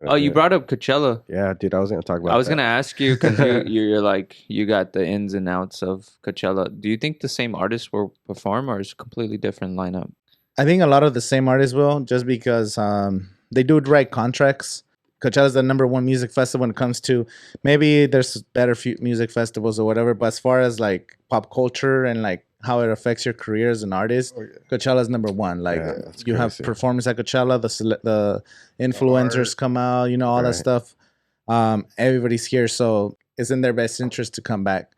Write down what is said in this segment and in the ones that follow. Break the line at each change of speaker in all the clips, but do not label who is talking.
Oh, you brought up Coachella.
Yeah, dude, I was gonna talk about.
I was gonna ask you because you're like you got the ins and outs of Coachella. Do you think the same artists will perform, or is it a completely different lineup?
I think a lot of the same artists will, just because they do write contracts. Coachella's the number one music festival when it comes to, maybe there's better music festivals or whatever, but as far as like pop culture and like how it affects your career as an artist, Coachella's number one. Like you have performers at Coachella, the influencers come out, you know, all that stuff. Everybody's here, so it's in their best interest to come back.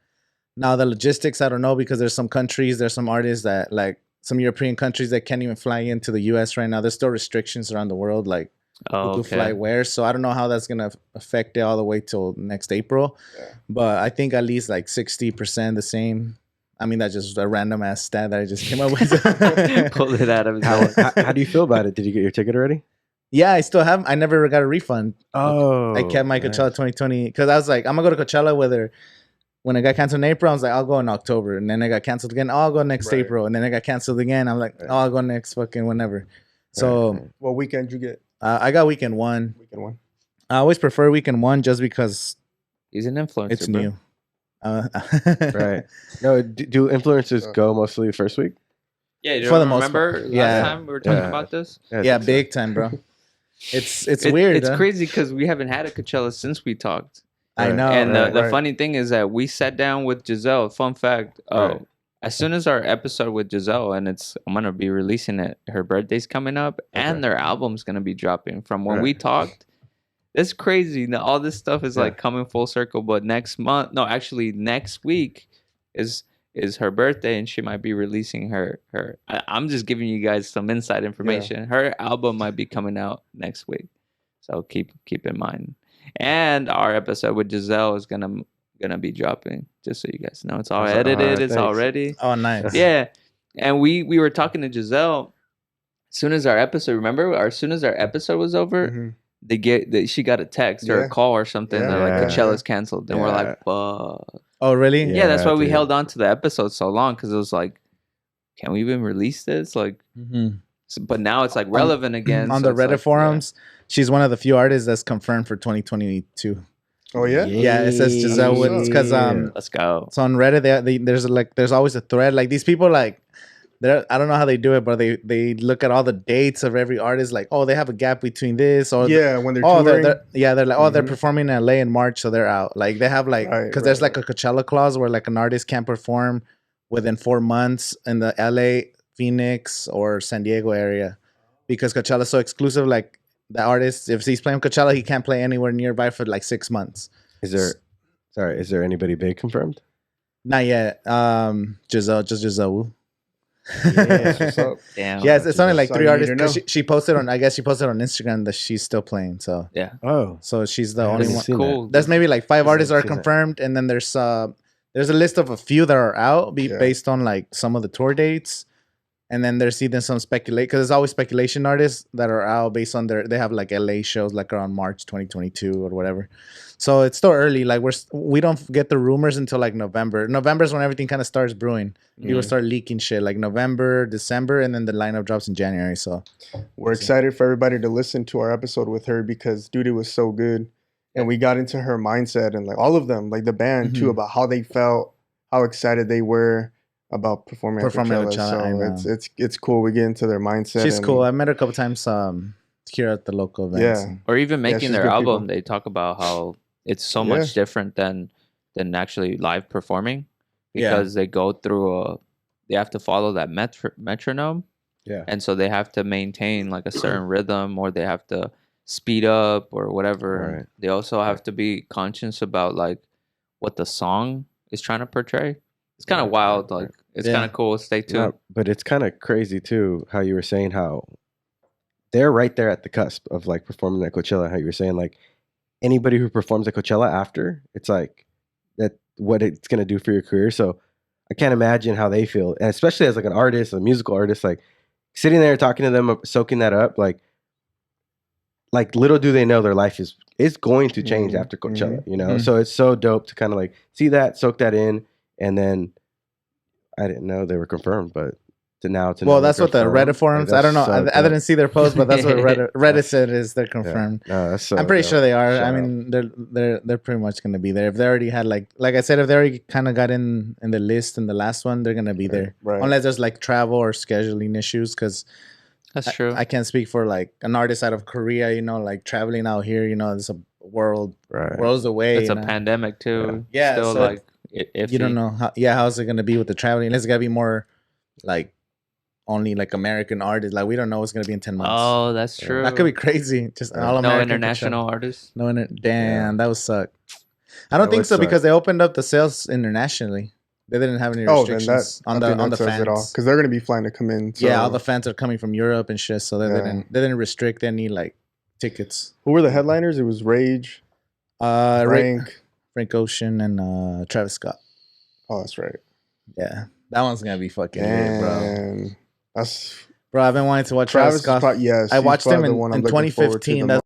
Now the logistics, I don't know, because there's some countries, there's some artists that like some European countries that can't even fly into the U.S. right now. There's still restrictions around the world, like who can fly where. So I don't know how that's gonna affect it all the way till next April. Yeah. But I think at least like 60% the same. I mean, that's just a random ass stat that I just came up with.
Pulled it out of his
how do you feel about it? Did you get your ticket already?
Yeah, I still have. I never got a refund.
Oh,
I kept my Coachella 2020 because I was like, I'm gonna go to Coachella whether. When it got canceled in April, I was like, I'll go in October. And then it got canceled again. Oh, I'll go next April. And then it got canceled again. I'm like, oh, I'll go next fucking whenever. So,
what weekend you get?
I got weekend one. I always prefer weekend one just because
he's an influencer.
It's new.
Right. No, do influencers go mostly the first week?
Yeah, for the most part. Last time we were talking about this?
Yeah, big time, bro. It's weird.
It's crazy because we haven't had a Coachella since we talked.
I know.
And the funny thing is that we sat down with Giselle. Fun fact. As soon as our episode with Giselle, and I'm going to be releasing it, her birthday's coming up, and their album's going to be dropping. From when we talked, it's crazy. Now, all this stuff is like coming full circle. But next week is her birthday, and she might be releasing her. I'm just giving you guys some inside information. Her album might be coming out next week. So keep in mind. And our episode with Giselle is gonna be dropping, just so you guys know. It's all edited. It's all ready.
Oh, nice.
Yeah. And we were talking to Giselle as soon as our episode was over, she got a text or a call or something that like Coachella's canceled. And we're like, fuck.
Oh, really?
Yeah, that's why we held on to the episode so long, because it was like, can we even release this? Like but now it's like relevant again.
On the Reddit forums, she's one of the few artists that's confirmed for 2022.
Oh yeah,
yeah. It says Giselle Woods because
let's go.
So on Reddit, there's always a thread. Like these people, like I don't know how they do it, but they look at all the dates of every artist. Like, oh, they have a gap between this, or
when they're touring.
They're like, they're performing in LA in March, so they're out. Like they have like because there's like a Coachella clause where like an artist can't perform within 4 months in the LA, Phoenix, or San Diego area because Coachella is so exclusive. Like the artist, if he's playing Coachella, he can't play anywhere nearby for like 6 months.
Is there anybody big confirmed?
Not yet. Giselle, just Giselle.
Yeah, what's up?
Damn.
Yeah, it's only like 3 artists. She posted on Instagram that she's still playing. So
yeah.
Oh, so she's the only one.
Cool.
There's maybe like 5 artists that are confirmed, and then there's a list of a few that are out based on like some of the tour dates. And then there's even some speculation, because there's always speculation artists that are out based on they have like LA shows like around March 2022 or whatever. So it's still early. Like we don't get the rumors until like November. November is when everything kind of starts brewing. People start leaking shit like November, December, and then the lineup drops in January. So
we're excited for everybody to listen to our episode with her because dude, it was so good. And we got into her mindset and like all of them, like the band too, about how they felt, how excited they were about performing at Coachella. So it's cool. We get into their mindset.
She's cool. I met her a couple times here at the local events.
Yeah. Or even making their album, they talk about how it's so much different than actually live performing because they go through they have to follow that metronome.
Yeah.
And so they have to maintain like a certain rhythm, or they have to speed up or whatever. Right. They also have to be conscious about like what the song is trying to portray. It's kind of wild. Like it's kind of cool. Stay tuned.
No, but it's kind of crazy too how you were saying how they're right there at the cusp of like performing at Coachella. How you were saying like anybody who performs at Coachella after, it's like that what it's gonna do for your career. So I can't imagine how they feel, and especially as like an artist, a musical artist, like sitting there talking to them, soaking that up, like little do they know their life is going to change after Coachella. You know, so it's so dope to kind of like see that, soak that in. And then I didn't know they were confirmed, but to now to
Well,
know
that's what the
confirmed.
Reddit forums.
Like,
I don't know.
that's so
I didn't
dope.
see their post, but that's what Reddit said is they're
Yeah.
confirmed.
No, that's so
I'm pretty
dope.
sure they are.
Shout
I
out.
mean, they're pretty much gonna be there. If they already had like I said, if they already kind of got in the list in the last one, they're gonna be there.
Right.
Unless there's like travel or scheduling issues, because
That's true.
I can't speak for like an artist out of Korea. You know, like traveling out here. You know, it's a worlds away.
It's a
you know?
pandemic too.
Yeah,
Still
so
like iffy.
You don't know how. Yeah, how's it gonna be with the traveling? It's gotta be more like only like American artists. Like we don't know what's gonna be in 10 months.
Oh, that's true.
That could be crazy. Just all
no
American
international artists.
No, damn,
Yeah.
that would suck. I don't
That
think
would
so
suck.
because they opened up the sales internationally. They didn't have any
Oh, then
restrictions on the fans.
because they're gonna be flying to come in. So.
Yeah, all the fans are coming from Europe and shit, so they
Yeah.
didn't restrict any like tickets.
Who were the headliners? It was Rage,
Frank Ocean and Travis Scott.
Oh, that's right.
Yeah, that one's gonna be fucking lit, bro.
And that's
Bro, I've been wanting to watch
Travis
Travis Scott.
Yes,
I
he's
watched him
probably
in
the one I'm looking forward to
2015.
the